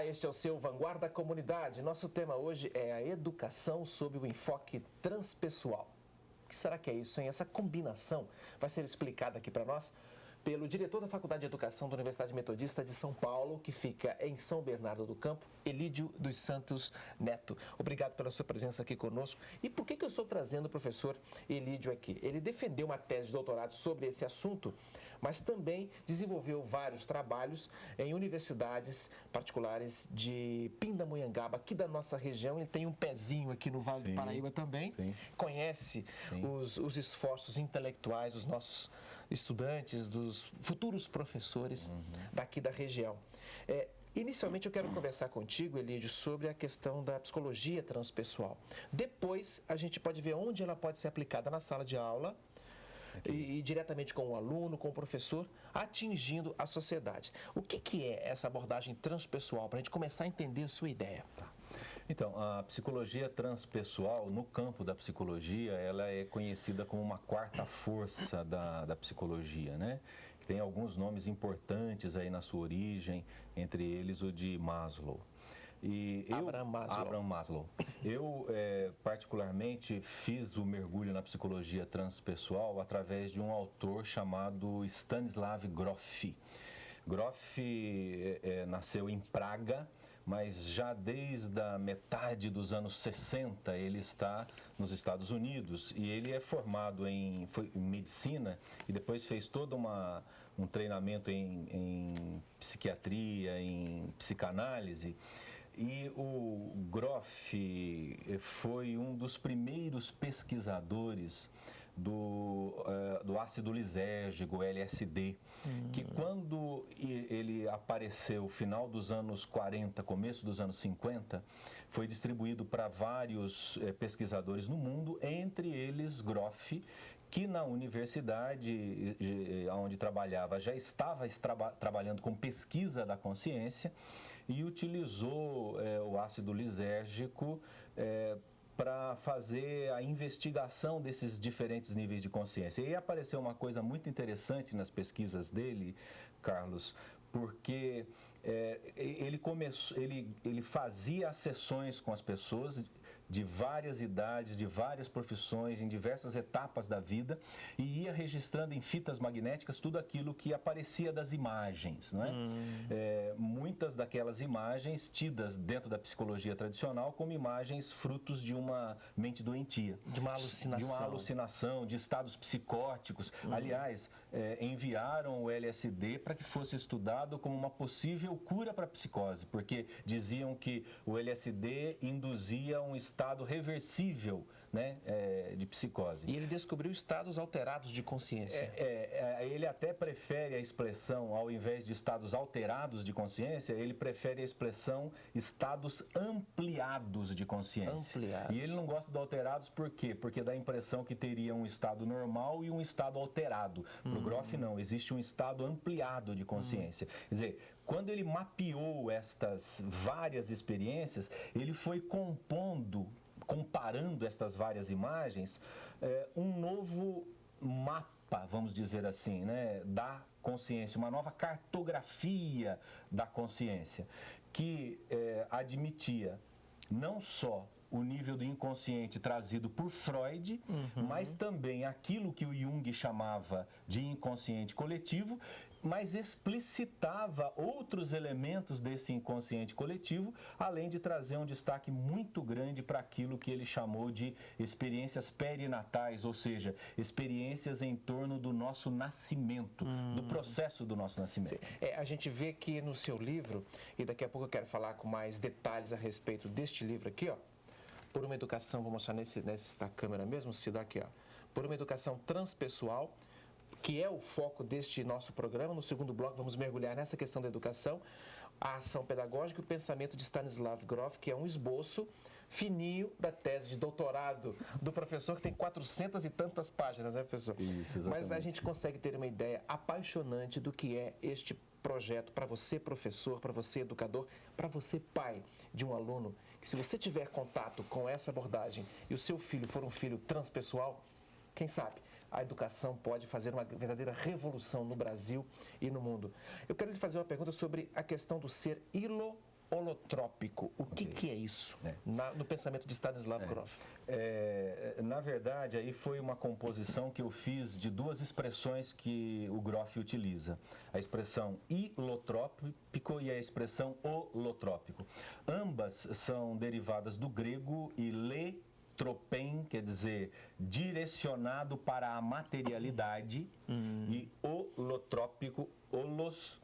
Olá, este é o seu Vanguarda Comunidade. Nosso tema hoje é a educação sob o enfoque transpessoal. O que será que é isso, hein? Essa combinação vai ser explicada aqui para nós pelo diretor da Faculdade de Educação da Universidade Metodista de São Paulo, que fica em São Bernardo do Campo, Elídio dos Santos Neto. Obrigado pela sua presença aqui conosco. E por que eu estou trazendo o professor Elídio aqui? Ele defendeu uma tese de doutorado sobre esse assunto, mas também desenvolveu vários trabalhos em universidades particulares de Pindamonhangaba, aqui da nossa região. Ele tem um pezinho aqui no Vale do Paraíba também. Sim. Conhece os esforços intelectuais dos nossos estudantes, dos futuros professores daqui da região. Inicialmente eu quero conversar contigo, Elídio, sobre a questão da psicologia transpessoal. Depois a gente pode ver onde ela pode ser aplicada na sala de aula e diretamente com o aluno, com o professor, atingindo a sociedade. O que é essa abordagem transpessoal, para a gente começar a entender a sua ideia? Então, a psicologia transpessoal, no campo da psicologia, ela é conhecida como uma quarta força da psicologia, né? Tem alguns nomes importantes aí na sua origem, entre eles o de Maslow. Abraham Maslow. Eu, particularmente, fiz o mergulho na psicologia transpessoal através de um autor chamado Stanislav Grof. Grof nasceu em Praga, mas já desde a metade dos anos 60 ele está nos Estados Unidos e ele é formado em medicina e depois fez todo um treinamento em psiquiatria, em psicanálise. E o Grof foi um dos primeiros pesquisadores do ácido lisérgico, LSD, que quando ele apareceu, final dos anos 40, começo dos anos 50, foi distribuído para vários pesquisadores no mundo, entre eles Grof, que na universidade onde trabalhava já estava trabalhando com pesquisa da consciência e utilizou o ácido lisérgico para fazer a investigação desses diferentes níveis de consciência. E aí apareceu uma coisa muito interessante nas pesquisas dele, Carlos, porque ele fazia as sessões com as pessoas de várias idades, de várias profissões, em diversas etapas da vida, e ia registrando em fitas magnéticas tudo aquilo que aparecia das imagens, não é? Muitas daquelas imagens tidas dentro da psicologia tradicional como imagens frutos de uma mente doentia. De uma alucinação. De uma alucinação, de estados psicóticos. Aliás, enviaram o LSD para que fosse estudado como uma possível cura para a psicose, porque diziam que o LSD induzia um estado reversível, né, de psicose. E ele descobriu estados alterados de consciência. Ele até prefere a expressão, ao invés de estados alterados de consciência, ele prefere a expressão estados ampliados de consciência. Ampliados. E ele não gosta do alterados por quê? Porque dá a impressão que teria um estado normal e um estado alterado. Para o Grof, não. Existe um estado ampliado de consciência. Quer dizer, quando ele mapeou estas várias experiências, ele foi comparando estas várias imagens, um novo mapa, vamos dizer assim, né, da consciência, uma nova cartografia da consciência, que admitia não só o nível do inconsciente trazido por Freud, mas também aquilo que o Jung chamava de inconsciente coletivo, mas explicitava outros elementos desse inconsciente coletivo, além de trazer um destaque muito grande para aquilo que ele chamou de experiências perinatais, ou seja, experiências em torno do nosso nascimento, do processo do nosso nascimento. A gente vê que no seu livro, e daqui a pouco eu quero falar com mais detalhes a respeito deste livro aqui, ó, Por uma Educação, vou mostrar nessa câmera mesmo, se dá aqui, ó, Por uma Educação Transpessoal, que é o foco deste nosso programa. No segundo bloco vamos mergulhar nessa questão da educação, a ação pedagógica e o pensamento de Stanislav Grof, que é um esboço fininho da tese de doutorado do professor, que tem 400 e tantas páginas, né, professor? Isso, exatamente. Mas a gente consegue ter uma ideia apaixonante do que é este projeto para você, professor, para você, educador, para você, pai de um aluno, que se você tiver contato com essa abordagem e o seu filho for um filho transpessoal, quem sabe a educação pode fazer uma verdadeira revolução no Brasil e no mundo. Eu quero lhe fazer uma pergunta sobre a questão do ser ilo holotrópico. O que é isso no pensamento de Stanislav Grof? Na verdade, aí foi uma composição que eu fiz de duas expressões que o Grof utiliza. A expressão hilotrópico e a expressão holotrópico. Ambas são derivadas do grego e tropen, quer dizer, direcionado para a materialidade, e holotrópico,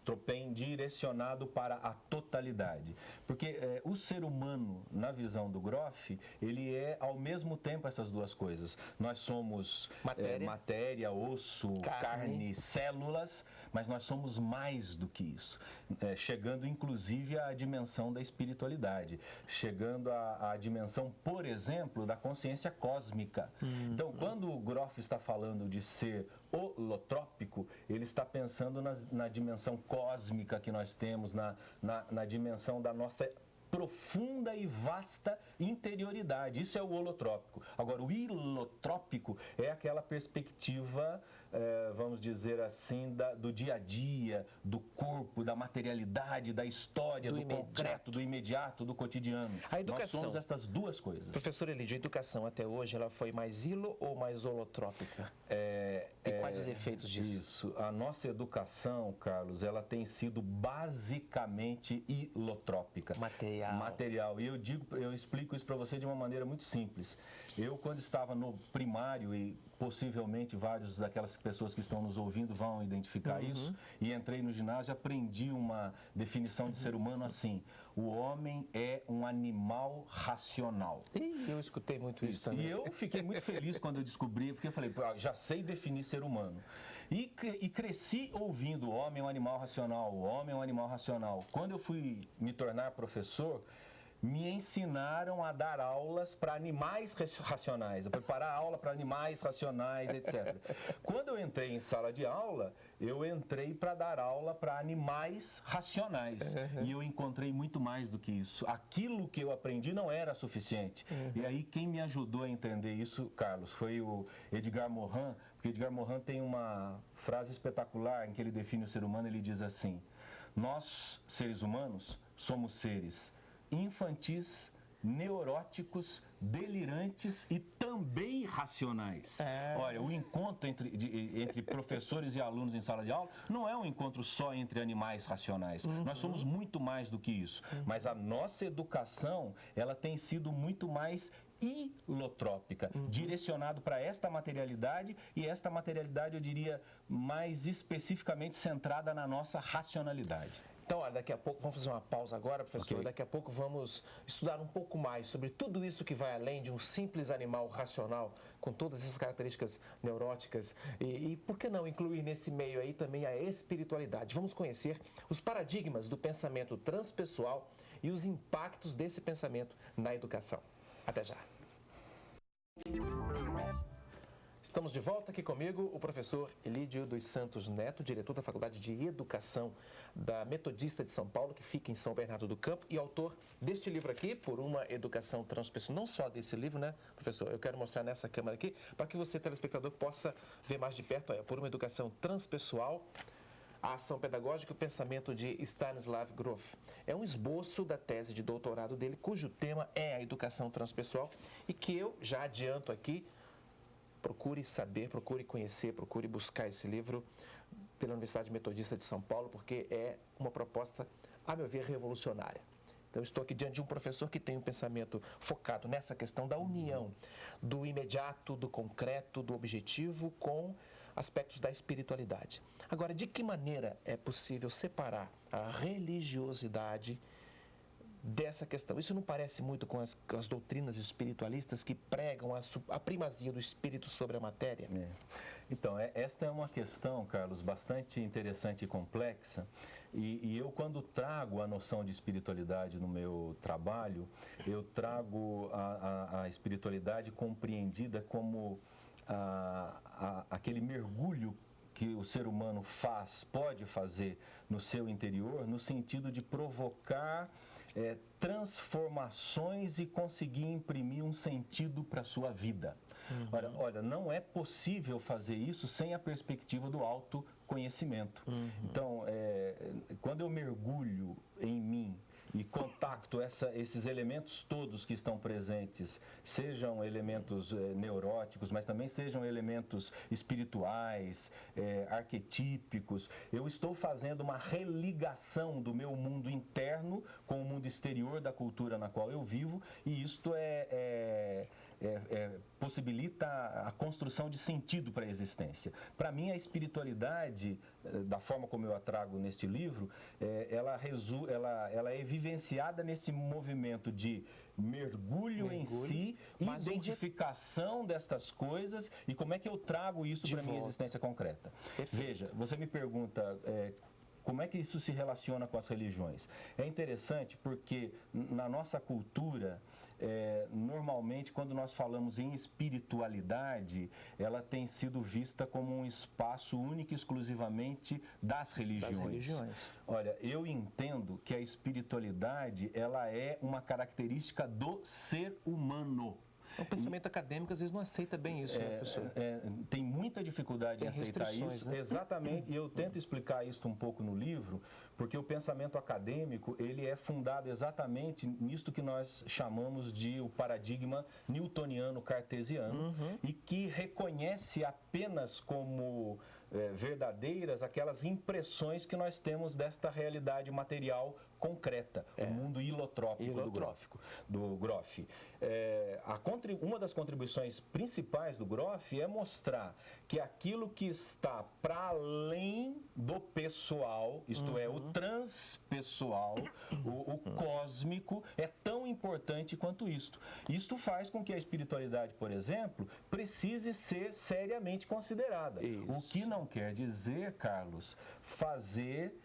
tropen, direcionado para a totalidade. Porque o ser humano, na visão do Grof, ele é ao mesmo tempo essas duas coisas. Nós somos matéria, osso, carne, células, mas nós somos mais do que isso. Chegando inclusive à dimensão da espiritualidade, chegando à dimensão, por exemplo, da consciência cósmica. Então, quando o Grof está falando de ser holotrópico, ele está pensando na dimensão cósmica que nós temos, na dimensão da nossa profunda e vasta interioridade. Isso é o holotrópico. Agora, o hilotrópico é aquela perspectiva, vamos dizer assim, do dia a dia, do corpo, da materialidade, da história, do concreto, do imediato, do cotidiano. A educação. Nós somos essas duas coisas. Professor Elídio, a educação até hoje, ela foi mais hilo ou mais holotrópica? E quais os efeitos disso? Isso. A nossa educação, Carlos, ela tem sido basicamente hilotrópica. Material. E eu explico isso para você de uma maneira muito simples. Eu, quando estava no primário, e possivelmente várias daquelas pessoas que estão nos ouvindo vão identificar isso, e entrei no ginásio e aprendi uma definição de ser humano assim: o homem é um animal racional. Eu escutei muito isso também. E eu fiquei muito feliz quando eu descobri, porque eu falei, já sei definir ser humano. E cresci ouvindo: o homem é um animal racional, o homem é um animal racional. Quando eu fui me tornar professor, me ensinaram a dar aulas para animais racionais, a preparar aula para animais racionais, etc. Quando eu entrei em sala de aula, eu entrei para dar aula para animais racionais. E eu encontrei muito mais do que isso. Aquilo que eu aprendi não era suficiente. E aí quem me ajudou a entender isso, Carlos, foi o Edgar Morin, porque Edgar Morin tem uma frase espetacular em que ele define o ser humano. Ele diz assim: nós, seres humanos, somos seres infantis, neuróticos, delirantes e também racionais. Olha, o encontro entre professores e alunos em sala de aula não é um encontro só entre animais racionais. Nós somos muito mais do que isso. Mas a nossa educação, ela tem sido muito mais hilotrópica, direcionado para esta materialidade, e esta materialidade, eu diria, mais especificamente centrada na nossa racionalidade. Então, olha, daqui a pouco, vamos fazer uma pausa agora, professor. Okay. Daqui a pouco vamos estudar um pouco mais sobre tudo isso que vai além de um simples animal racional, com todas essas características neuróticas. E por que não incluir nesse meio aí também a espiritualidade? Vamos conhecer os paradigmas do pensamento transpessoal e os impactos desse pensamento na educação. Até já. Estamos de volta aqui comigo, o professor Elídio dos Santos Neto, diretor da Faculdade de Educação da Metodista de São Paulo, que fica em São Bernardo do Campo, e autor deste livro aqui, Por uma Educação Transpessoal. Não só desse livro, né, professor? Eu quero mostrar nessa câmera aqui, para que você, telespectador, possa ver mais de perto. Por uma Educação Transpessoal, a ação pedagógica e o pensamento de Stanislav Grof. É um esboço da tese de doutorado dele, cujo tema é a educação transpessoal, e que eu já adianto aqui. Procure saber, procure conhecer, procure buscar esse livro pela Universidade Metodista de São Paulo, porque é uma proposta, a meu ver, revolucionária. Então, estou aqui diante de um professor que tem um pensamento focado nessa questão da união do imediato, do concreto, do objetivo com aspectos da espiritualidade. Agora, de que maneira é possível separar a religiosidade dessa questão? Isso não parece muito com as doutrinas espiritualistas que pregam a primazia do espírito sobre a matéria? Então, esta é uma questão, Carlos, bastante interessante e complexa, e eu, quando trago a noção de espiritualidade no meu trabalho, eu trago a espiritualidade compreendida como aquele mergulho que o ser humano pode fazer no seu interior, no sentido de provocar transformações e conseguir imprimir um sentido para a sua vida. Olha, não é possível fazer isso sem a perspectiva do autoconhecimento. Então, quando eu mergulho em mim e contacto esses elementos todos que estão presentes, sejam elementos neuróticos, mas também sejam elementos espirituais, arquetípicos, eu estou fazendo uma religação do meu mundo interno com o mundo exterior da cultura na qual eu vivo, e isto possibilita a construção de sentido para a existência. Para mim, a espiritualidade, da forma como eu a trago neste livro, ela é vivenciada nesse movimento de mergulho em si, identificação destas coisas e como é que eu trago isso para a minha existência concreta. Perfeito. Veja, você me pergunta... como é que isso se relaciona com as religiões? É interessante porque na nossa cultura, normalmente, quando nós falamos em espiritualidade, ela tem sido vista como um espaço único e exclusivamente das religiões. Olha, eu entendo que a espiritualidade, ela é uma característica do ser humano. O pensamento acadêmico às vezes não aceita bem isso, né, professor? Tem muita dificuldade em aceitar isso. Né? Exatamente, e eu tento explicar isso um pouco no livro, porque o pensamento acadêmico, ele é fundado exatamente nisto que nós chamamos de o paradigma newtoniano cartesiano, e que reconhece apenas como verdadeiras aquelas impressões que nós temos desta realidade material concreta, o mundo hilotrópico do Groff. Uma das contribuições principais do Groff é mostrar que aquilo que está para além do pessoal, isto é, o transpessoal, o cósmico, é tão importante quanto isto. Isto faz com que a espiritualidade, por exemplo, precise ser seriamente considerada. Isso. O que não quer dizer, Carlos, fazer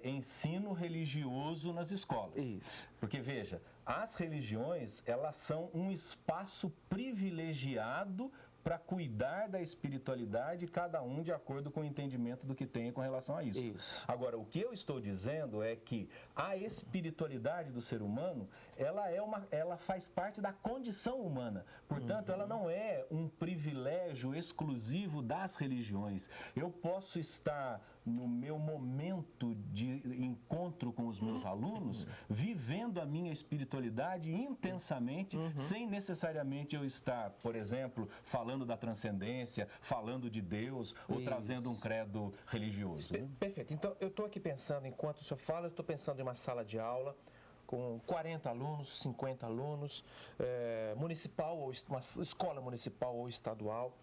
ensino religioso nas escolas. Isso. Porque, veja, as religiões, elas são um espaço privilegiado para cuidar da espiritualidade, cada um de acordo com o entendimento do que tem com relação a isso. Agora, o que eu estou dizendo é que a espiritualidade do ser humano, ela faz parte da condição humana. Portanto, ela não é um privilégio exclusivo das religiões. Eu posso estar no meu momento de encontro com os meus alunos, vivendo a minha espiritualidade intensamente, sem necessariamente eu estar, por exemplo, falando da transcendência, falando de Deus, ou trazendo um credo religioso. Perfeito. Então, eu estou aqui pensando, enquanto o senhor fala, eu estou pensando em uma sala de aula com 40 alunos, 50 alunos, municipal, ou uma escola municipal ou estadual,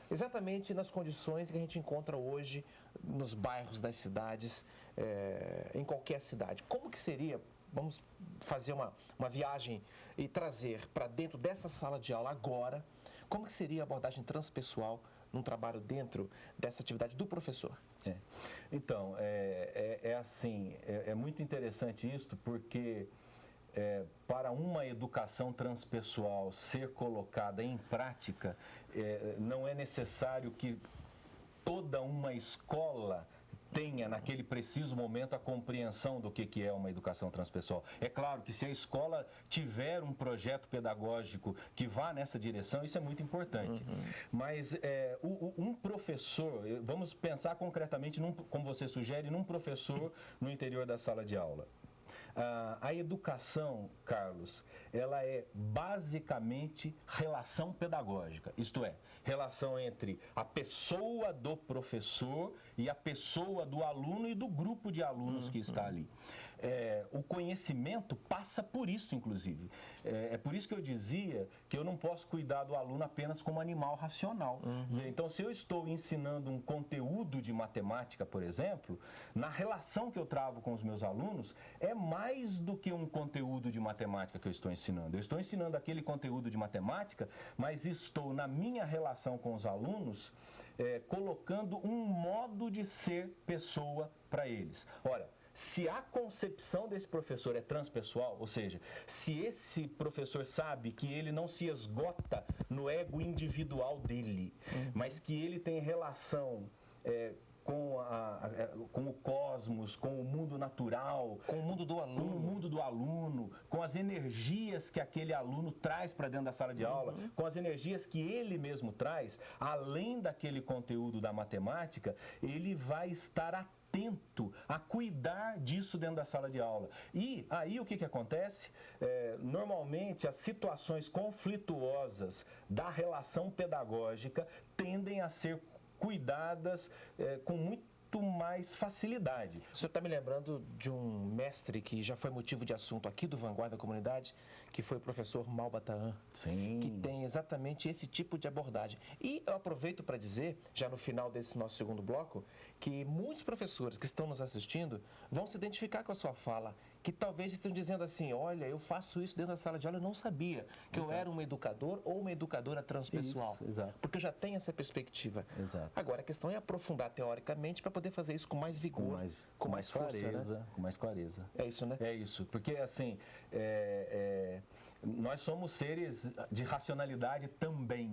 exatamente nas condições que a gente encontra hoje nos bairros das cidades, em qualquer cidade. Como que seria, vamos fazer uma viagem e trazer para dentro dessa sala de aula agora, como que seria a abordagem transpessoal num trabalho dentro dessa atividade do professor? Então, assim, é muito interessante isso, porque para uma educação transpessoal ser colocada em prática, não é necessário que toda uma escola tenha, naquele preciso momento, a compreensão do que é uma educação transpessoal. É claro que se a escola tiver um projeto pedagógico que vá nessa direção, isso é muito importante. Mas um professor, vamos pensar concretamente, como você sugere, num professor no interior da sala de aula. A educação, Carlos, ela é basicamente relação pedagógica, isto é, relação entre a pessoa do professor e a pessoa do aluno e do grupo de alunos que está ali. O conhecimento passa por isso, inclusive. É por isso que eu dizia que eu não posso cuidar do aluno apenas como animal racional. Então, se eu estou ensinando um conteúdo de matemática, por exemplo, na relação que eu travo com os meus alunos, é mais do que um conteúdo de matemática que eu estou ensinando. Eu estou ensinando aquele conteúdo de matemática, mas estou, na minha relação com os alunos, colocando um modo de ser pessoa para eles. Ora, se a concepção desse professor é transpessoal, ou seja, se esse professor sabe que ele não se esgota no ego individual dele, mas que ele tem relação com o cosmos, com o mundo natural, com o mundo do aluno, com as energias que aquele aluno traz para dentro da sala de aula, com as energias que ele mesmo traz, além daquele conteúdo da matemática, ele vai estar atento atento a cuidar disso dentro da sala de aula. E aí o que acontece? Normalmente as situações conflituosas da relação pedagógica tendem a ser cuidadas com muito mais facilidade. O senhor está me lembrando de um mestre que já foi motivo de assunto aqui do Vanguarda Comunidade, que foi o professor Malba-Tahan, que tem exatamente esse tipo de abordagem. E eu aproveito para dizer, já no final desse nosso segundo bloco, que muitos professores que estão nos assistindo vão se identificar com a sua fala, que talvez estejam dizendo assim, olha, eu faço isso dentro da sala de aula, eu não sabia que eu era um educador ou uma educadora transpessoal. Isso, porque eu já tenho essa perspectiva. Exato. Agora, a questão é aprofundar teoricamente para poder fazer isso com mais vigor, com mais força, clareza, né? Com mais clareza. É isso, né? É isso, porque assim, nós somos seres de racionalidade também.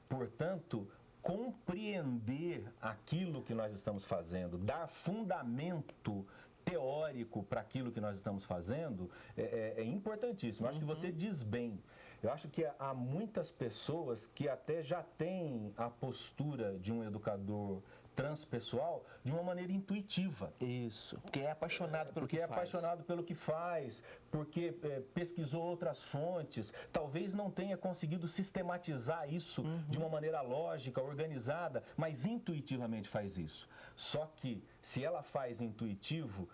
Portanto, compreender aquilo que nós estamos fazendo, dar fundamento teórico para aquilo que nós estamos fazendo é importantíssimo. Eu acho que você diz bem. Eu acho que há muitas pessoas que até já têm a postura de um educador transpessoal de uma maneira intuitiva. Isso, porque é apaixonado pelo que faz. Porque é apaixonado pelo que faz, porque pesquisou outras fontes, talvez não tenha conseguido sistematizar isso de uma maneira lógica, organizada, mas intuitivamente faz isso. Só que, se ela faz intuitivo,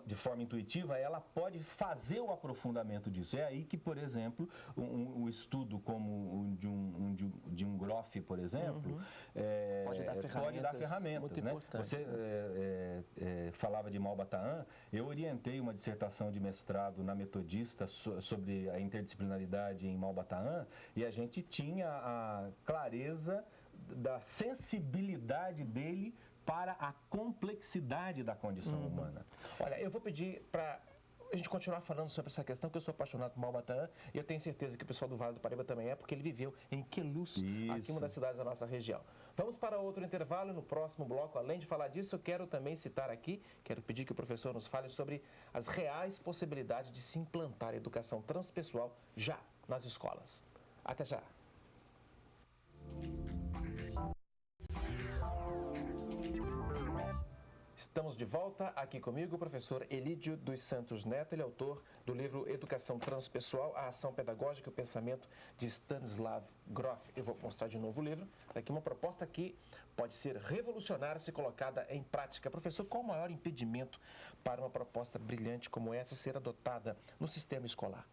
de forma intuitiva, ela pode fazer o aprofundamento disso. É aí que, por exemplo, um estudo como de um Groff, por exemplo, pode dar ferramentas. Né? Você falava de Malba-Tahan, eu orientei uma dissertação de mestrado na Metodista sobre a interdisciplinaridade em Malba-Tahan e a gente tinha a clareza da sensibilidade dele para a complexidade da condição humana. Olha, eu vou pedir para a gente continuar falando sobre essa questão, que eu sou apaixonado por Malba-Tahan e eu tenho certeza que o pessoal do Vale do Paraíba também é, porque ele viveu em Queluz, aqui uma das cidades da nossa região. Vamos para outro intervalo. No próximo bloco, além de falar disso, eu quero também citar aqui, quero pedir que o professor nos fale sobre as reais possibilidades de se implantar a educação transpessoal já nas escolas. Até já! Estamos de volta, aqui comigo o professor Elídio dos Santos Neto, ele é autor do livro Educação Transpessoal, a Ação Pedagógica e o Pensamento de Stanislav Grof. Eu vou mostrar de novo o livro, aqui uma proposta que pode ser revolucionária se colocada em prática. Professor, qual o maior impedimento para uma proposta brilhante como essa ser adotada no sistema escolar?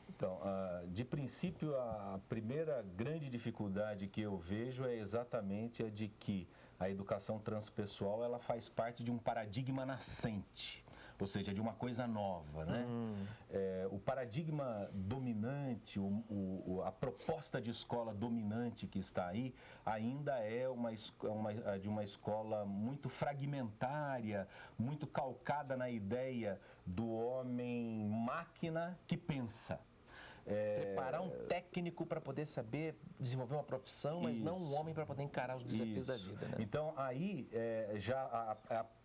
Então, de princípio, a primeira grande dificuldade que eu vejo é exatamente a de que a educação transpessoal ela faz parte de um paradigma nascente, ou seja, de uma coisa nova, né? O paradigma dominante, a proposta de escola dominante que está aí, ainda é de uma escola muito fragmentária, muito calcada na ideia do homem-máquina que pensa. Preparar um técnico para poder saber desenvolver uma profissão, mas não um homem para poder encarar os desafios da vida. Né? Então, aí já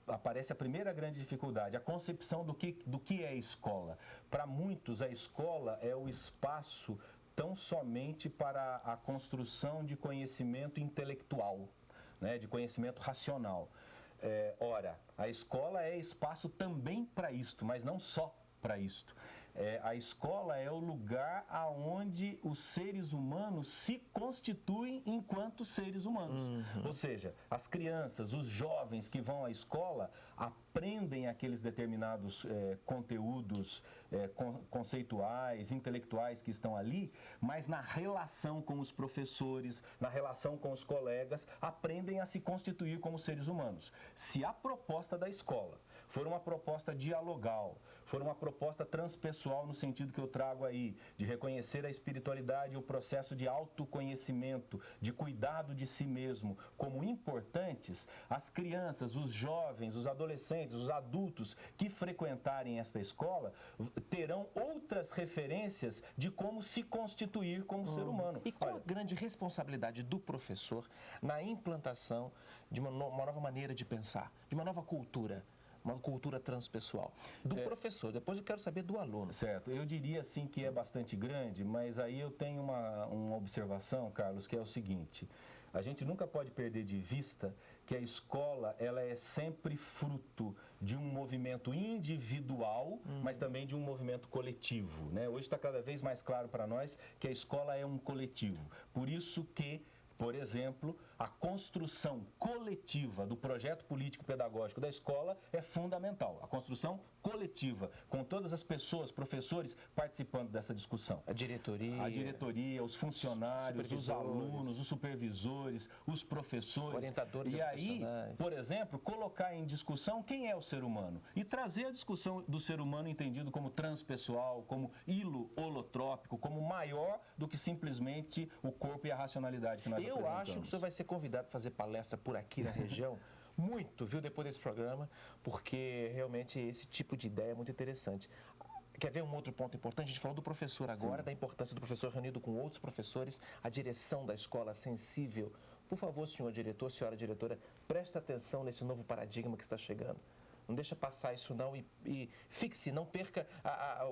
aparece a primeira grande dificuldade, a concepção do que é escola. Para muitos, a escola é o espaço tão somente para a construção de conhecimento intelectual, né, de conhecimento racional. Ora, a escola é espaço também para isto, mas não só para isto. A escola é o lugar aonde os seres humanos se constituem enquanto seres humanos. Ou seja, as crianças, os jovens que vão à escola aprendem aqueles determinados conteúdos conceituais, intelectuais que estão ali, mas na relação com os professores, na relação com os colegas, aprendem a se constituir como seres humanos. Se a proposta da escola for uma proposta dialogal, for uma proposta transpessoal no sentido que eu trago aí, de reconhecer a espiritualidade e o processo de autoconhecimento, de cuidado de si mesmo como importantes, as crianças, os jovens, os adolescentes, os adultos que frequentarem esta escola terão outras referências de como se constituir como ser humano. E qual a grande responsabilidade do professor na implantação de uma nova maneira de pensar, de uma nova cultura? Uma cultura transpessoal. Do professor, depois eu quero saber do aluno. Certo, eu diria assim que é bastante grande, mas aí eu tenho uma observação, Carlos, que é o seguinte: A gente nunca pode perder de vista que a escola, ela é sempre fruto de um movimento individual, mas também de um movimento coletivo, né? Hoje está cada vez mais claro para nós que a escola é um coletivo. Por isso que, por exemplo, a construção coletiva do projeto político-pedagógico da escola é fundamental. A construção coletiva, com todas as pessoas, professores, participando dessa discussão. A diretoria, os funcionários, os alunos, os supervisores, os professores. Orientadores e aí, por exemplo, colocar em discussão quem é o ser humano e trazer a discussão do ser humano entendido como transpessoal, como holo-holotrópico, como maior do que simplesmente o corpo e a racionalidade que nós apresentamos. Eu acho que o senhor vai ser convidado para fazer palestra por aqui na região, muito, viu, depois desse programa, porque realmente esse tipo de ideia é muito interessante. Quer ver um outro ponto importante? A gente falou do professor agora, da importância do professor reunido com outros professores, a direção da escola sensível. Por favor, senhor diretor, senhora diretora, preste atenção nesse novo paradigma que está chegando. Não deixa passar isso não e fixe, não perca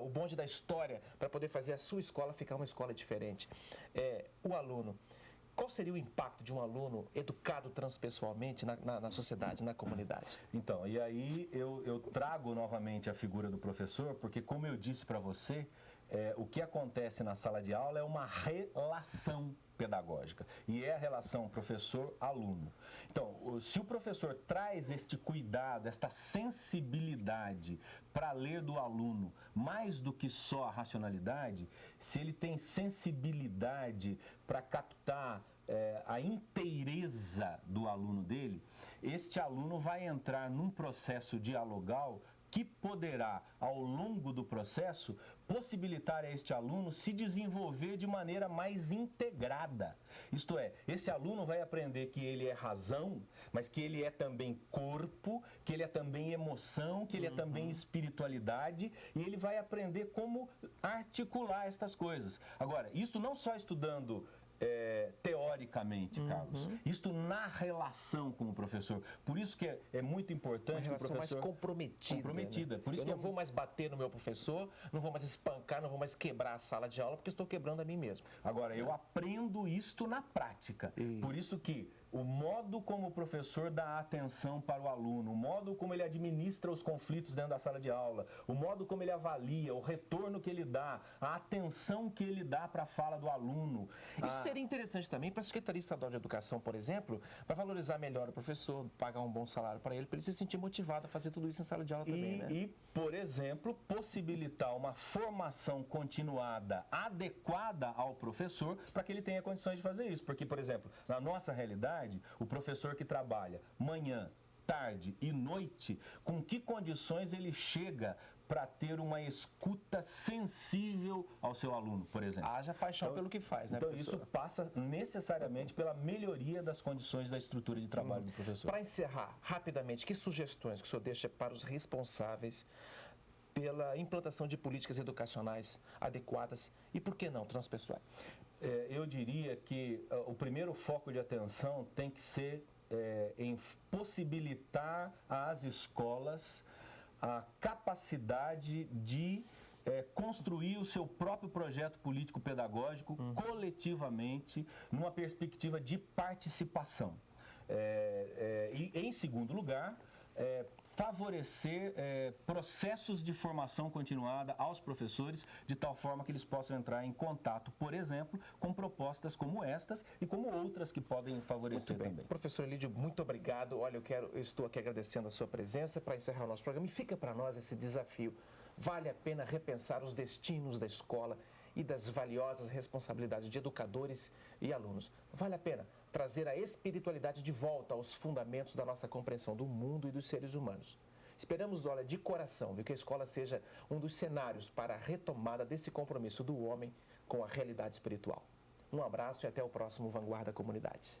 o bonde da história para poder fazer a sua escola ficar uma escola diferente. O aluno. Qual seria o impacto de um aluno educado transpessoalmente na sociedade, na comunidade? Então, e aí eu trago novamente a figura do professor, porque como eu disse para você, o que acontece na sala de aula é uma relação pedagógica, e é a relação professor-aluno. Então, se o professor traz este cuidado, esta sensibilidade para ler do aluno, mais do que só a racionalidade, se ele tem sensibilidade para captar a inteireza do aluno dele, este aluno vai entrar num processo dialogal que poderá, ao longo do processo, possibilitar a este aluno se desenvolver de maneira mais integrada. Isto é, esse aluno vai aprender que ele é razão, mas que ele é também corpo, que ele é também emoção, que ele é também espiritualidade, e ele vai aprender como articular estas coisas. Agora, isso não só estudando teoricamente, Carlos. Isto na relação com o professor. Por isso que é muito importante uma relação mais comprometida. Né? Por isso eu não vou mais bater no meu professor, não vou mais espancar, não vou mais quebrar a sala de aula, porque estou quebrando a mim mesmo. Agora, eu aprendo isto na prática. Por isso que o modo como o professor dá atenção para o aluno, o modo como ele administra os conflitos dentro da sala de aula, o modo como ele avalia, o retorno que ele dá, a atenção que ele dá para a fala do aluno. Isso seria interessante também para a Secretaria Estadual de Educação, por exemplo, para valorizar melhor o professor, pagar um bom salário para ele se sentir motivado a fazer tudo isso em sala de aula também, né? E, por exemplo, possibilitar uma formação continuada adequada ao professor para que ele tenha condições de fazer isso. Porque, por exemplo, na nossa realidade, o professor que trabalha manhã, tarde e noite, com que condições ele chega para ter uma escuta sensível ao seu aluno, por exemplo? Haja paixão pelo que faz, né, então, professor? isso passa necessariamente pela melhoria das condições da estrutura de trabalho do professor. Para encerrar, rapidamente, que sugestões que o senhor deixa para os responsáveis pela implantação de políticas educacionais adequadas e, por que não, transpessoais? Eu diria que o primeiro foco de atenção tem que ser em possibilitar às escolas a capacidade de construir o seu próprio projeto político-pedagógico coletivamente, numa perspectiva de participação. E, em segundo lugar, favorecer processos de formação continuada aos professores, de tal forma que eles possam entrar em contato, por exemplo, com propostas como estas e como outras que podem favorecer também. Professor Elídio, muito obrigado. Olha, eu estou aqui agradecendo a sua presença para encerrar o nosso programa e fica para nós esse desafio. Vale a pena repensar os destinos da escola e das valiosas responsabilidades de educadores e alunos. Vale a pena trazer a espiritualidade de volta aos fundamentos da nossa compreensão do mundo e dos seres humanos. Esperamos, olha, de coração, viu, que a escola seja um dos cenários para a retomada desse compromisso do homem com a realidade espiritual. Um abraço e até o próximo Vanguarda Comunidade.